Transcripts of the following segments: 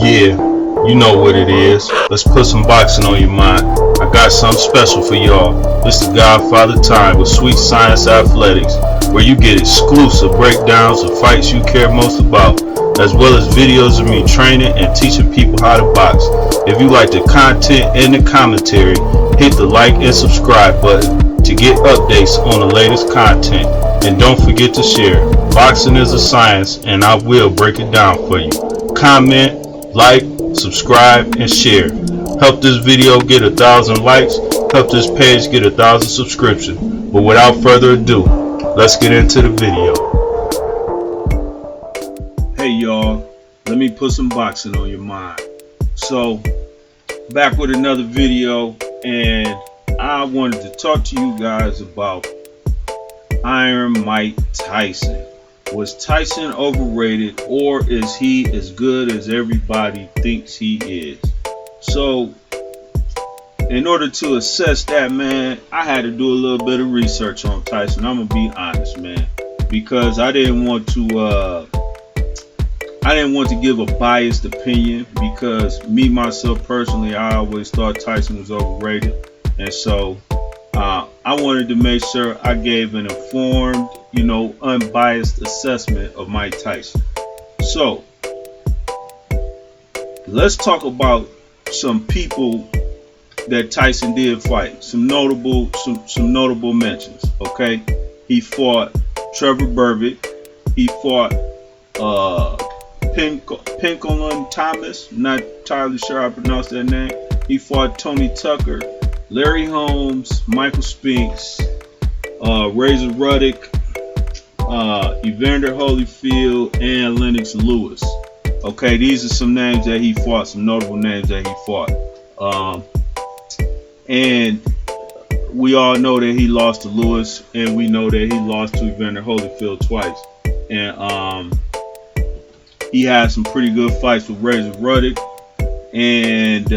Yeah, you know what it is. Let's put some boxing on your mind. I got something special for y'all. This is Godfather Time with Sweet Science Athletics, where you get exclusive breakdowns of fights you care most about, as well as videos of me training and teaching people how to box. If you like the content and the commentary, hit the like and subscribe button to get updates on the latest content. And don't forget to share. Boxing is a science, and I will break it down for you. Comment, like, subscribe, and share. Help this video get 1,000 likes. Help this page get 1,000 subscriptions. But without further ado, let's get into the video. Hey y'all, let me put some boxing on your mind. So, back with another video, and I wanted to talk to you guys about Iron Mike Tyson. Was Tyson overrated, or is he as good as everybody thinks he is? So, in order to assess that, man, I had to do a little bit of research on Tyson. I'm gonna be honest, man, because I didn't want to give a biased opinion, because me myself personally, I always thought Tyson was overrated, and so I wanted to make sure I gave an informed, unbiased assessment of Mike Tyson. So let's talk about some people that Tyson did fight. Some notable mentions. Okay, he fought Trevor Berbick. He fought Pinkelon Thomas. Not entirely sure how I pronounce that name. He fought Tony Tucker, Larry Holmes, Michael Spinks, Razor Ruddock, Evander Holyfield, and Lennox Lewis. Okay, these are some names that he fought, some notable names that he fought. And we all know that he lost to Lewis, and we know that he lost to Evander Holyfield twice. And he had some pretty good fights with Razor Ruddock, and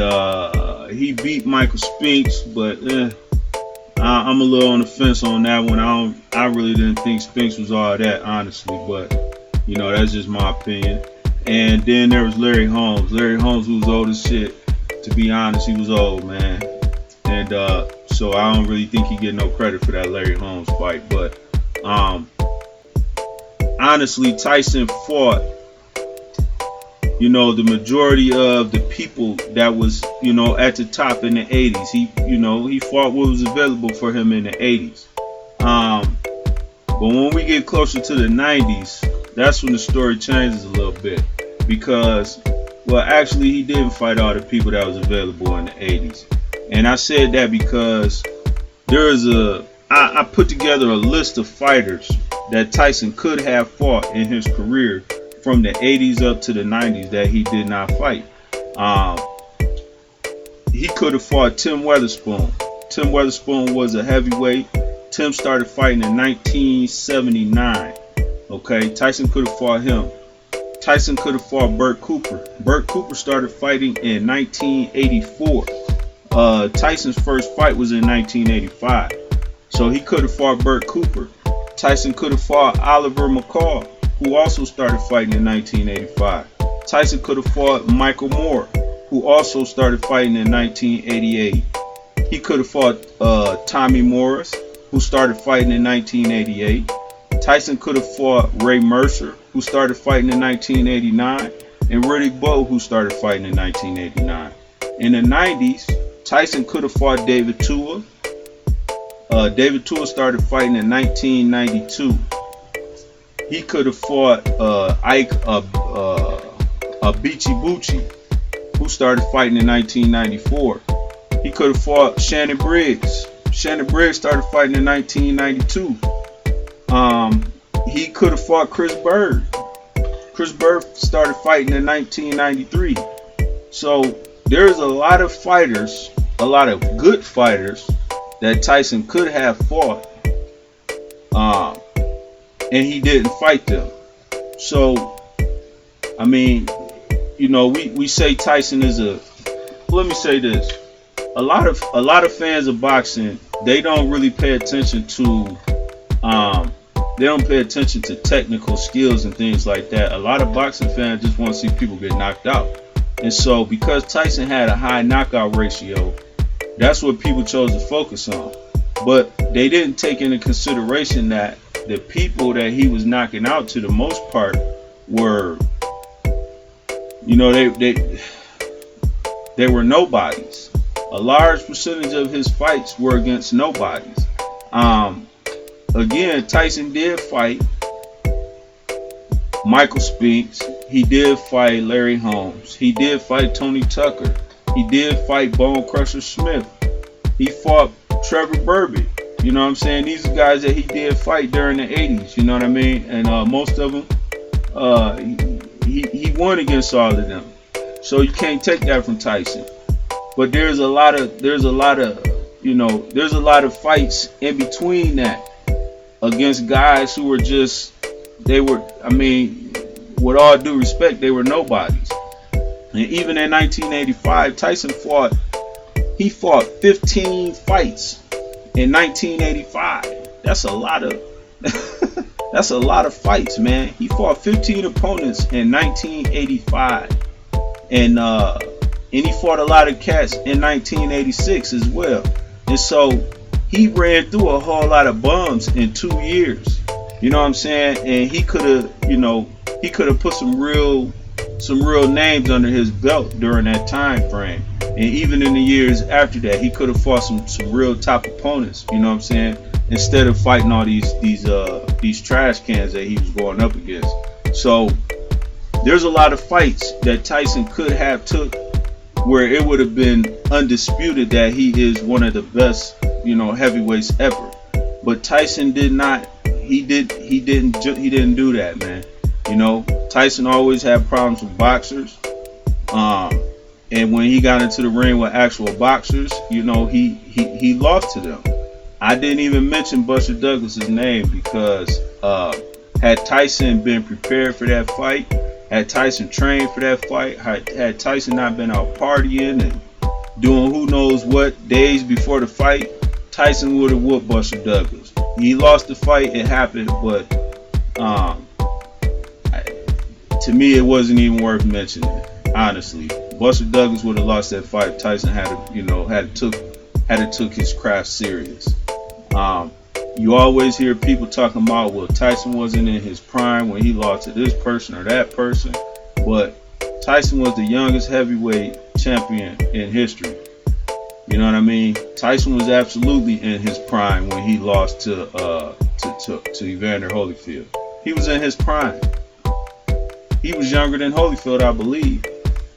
he beat Michael Spinks, but I'm a little on the fence on that one. I really didn't think Spinks was all that, honestly, but that's just my opinion. And then there was Larry Holmes. Larry Holmes, who was old as shit. To be honest, he was old, man. And so I don't really think he get no credit for that Larry Holmes fight. But honestly, Tyson fought the majority of the people that was, at the top in the 80s. He fought what was available for him in the 80s. But when we get closer to the 90s, that's when the story changes a little bit. Because, well, actually, he didn't fight all the people that was available in the 80s. And I said that because I put together a list of fighters that Tyson could have fought in his career from the 80s up to the 90s that he did not fight. He could have fought Tim Weatherspoon. Tim Weatherspoon was a heavyweight. Tim started fighting in 1979. Okay, Tyson could have fought him. Tyson could have fought Burt Cooper. Burt Cooper started fighting in 1984. Tyson's first fight was in 1985. So he could have fought Burt Cooper. Tyson could have fought Oliver McCall, who also started fighting in 1985. Tyson could have fought Michael Moore, who also started fighting in 1988. He could have fought Tommy Morris, who started fighting in 1988. Tyson could have fought Ray Mercer, who started fighting in 1989, and Riddick Bowe, who started fighting in 1989. In the 90s, Tyson could have fought David Tua. David Tua started fighting in 1992. He could have fought Ike Abichi Bucci, who started fighting in 1994. He could have fought Shannon Briggs. Shannon Briggs started fighting in 1992. He could have fought Chris Bird. Chris Bird started fighting in 1993. So there's a lot of fighters, a lot of good fighters that Tyson could have fought, and he didn't fight them. So, I mean, we say Tyson is let me say this. A lot of fans of boxing, they don't really pay attention to technical skills and things like that. A lot of boxing fans just want to see people get knocked out. And so because Tyson had a high knockout ratio, that's what people chose to focus on. But they didn't take into consideration that the people that he was knocking out, to the most part, were, you know, they were nobodies. A large percentage of his fights were against nobodies. Again, Tyson did fight Michael Spinks. He did fight Larry Holmes. He did fight Tony Tucker. He did fight Bone Crusher Smith. He fought Trevor Burbick. You know what I'm saying? These are guys that he did fight during the 80s. You know what I mean? And most of them, he won against all of them. So you can't take that from Tyson. But there's a lot of fights in between that against guys who were just, I mean, with all due respect, they were nobodies. And even in 1985, Tyson fought 15 fights in 1985. That's a lot of fights, man. He fought 15 opponents in 1985. And he fought a lot of cats in 1986 as well. And so he ran through a whole lot of bums in 2 years. You know what I'm saying? And he could have put some real names under his belt during that time frame. And even in the years after that, he could have fought some real top opponents. You know what I'm saying? Instead of fighting all these trash cans that he was going up against. So there's a lot of fights that Tyson could have took where it would have been undisputed that he is one of the best, heavyweights ever. But Tyson did not. He didn't do that, man. Tyson always had problems with boxers. And when he got into the ring with actual boxers, he lost to them. I didn't even mention Buster Douglas's name because had Tyson been prepared for that fight, had Tyson trained for that fight, had Tyson not been out partying and doing who knows what days before the fight, Tyson would have whooped Buster Douglas. He lost the fight, it happened, but to me it wasn't even worth mentioning, honestly. Buster Douglas would have lost that fight. Tyson had took his craft serious. You always hear people talking about, well, Tyson wasn't in his prime when he lost to this person or that person, but Tyson was the youngest heavyweight champion in history. You know what I mean? Tyson was absolutely in his prime when he lost to Evander Holyfield. He was in his prime. He was younger than Holyfield, I believe.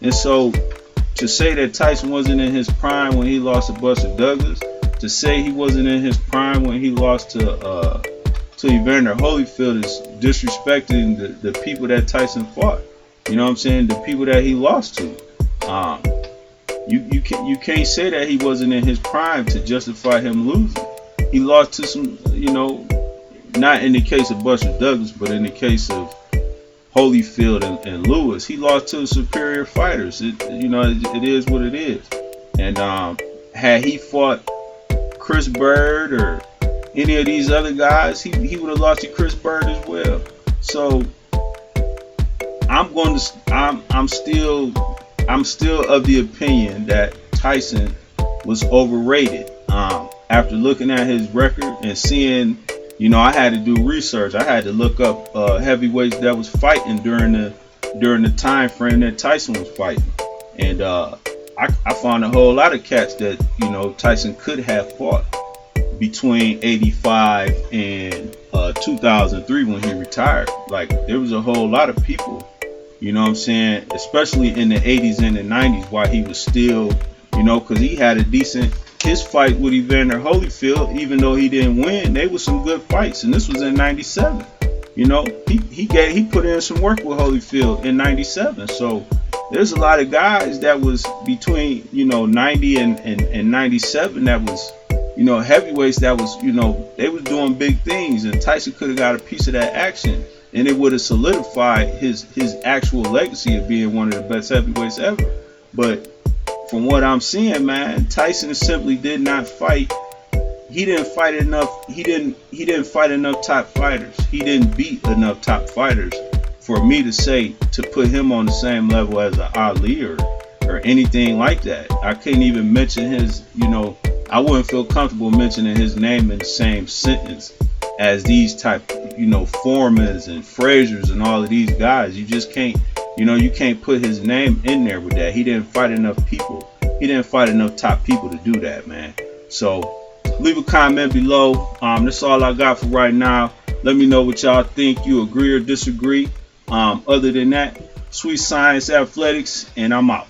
And so to say that Tyson wasn't in his prime when he lost to Buster Douglas, to say he wasn't in his prime when he lost to Evander Holyfield is disrespecting the people that Tyson fought. You know what I'm saying? The people that he lost to. You can't say that he wasn't in his prime to justify him losing. He lost to some, not in the case of Buster Douglas, but in the case of Holyfield and Lewis, he lost to superior fighters. It is what it is. And had he fought Chris Bird or any of these other guys, he would have lost to Chris Bird as well. So I'm still of the opinion that Tyson was overrated. After looking at his record and seeing, I had to do research. I had to look up heavyweights that was fighting during the time frame that Tyson was fighting, and I found a whole lot of cats that Tyson could have fought between 85 and 2003 when he retired. Like, there was a whole lot of people, you know what I'm saying, especially in the 80s and the 90s, while he was still, because he had a decent, his fight with Evander Holyfield, even though he didn't win, they were some good fights, and this was in 97. He put in some work with Holyfield in 97. So there's a lot of guys that was between 90 and 97 that was heavyweights that was they was doing big things, and Tyson could have got a piece of that action, and it would have solidified his actual legacy of being one of the best heavyweights ever. But from what I'm seeing, man, Tyson simply did not fight. He didn't fight enough. He didn't fight enough top fighters. He didn't beat enough top fighters for me to say to put him on the same level as an Ali or anything like that. I can't even mention his, I wouldn't feel comfortable mentioning his name in the same sentence as these type, Foremans and Frazier's and all of these guys. You just can't, you can't put his name in there with that. He didn't fight enough people. He didn't fight enough top people to do that, man. So leave a comment below. That's all I got for right now. Let me know what y'all think. You agree or disagree. Other than that, Sweet Science Athletics, and I'm out.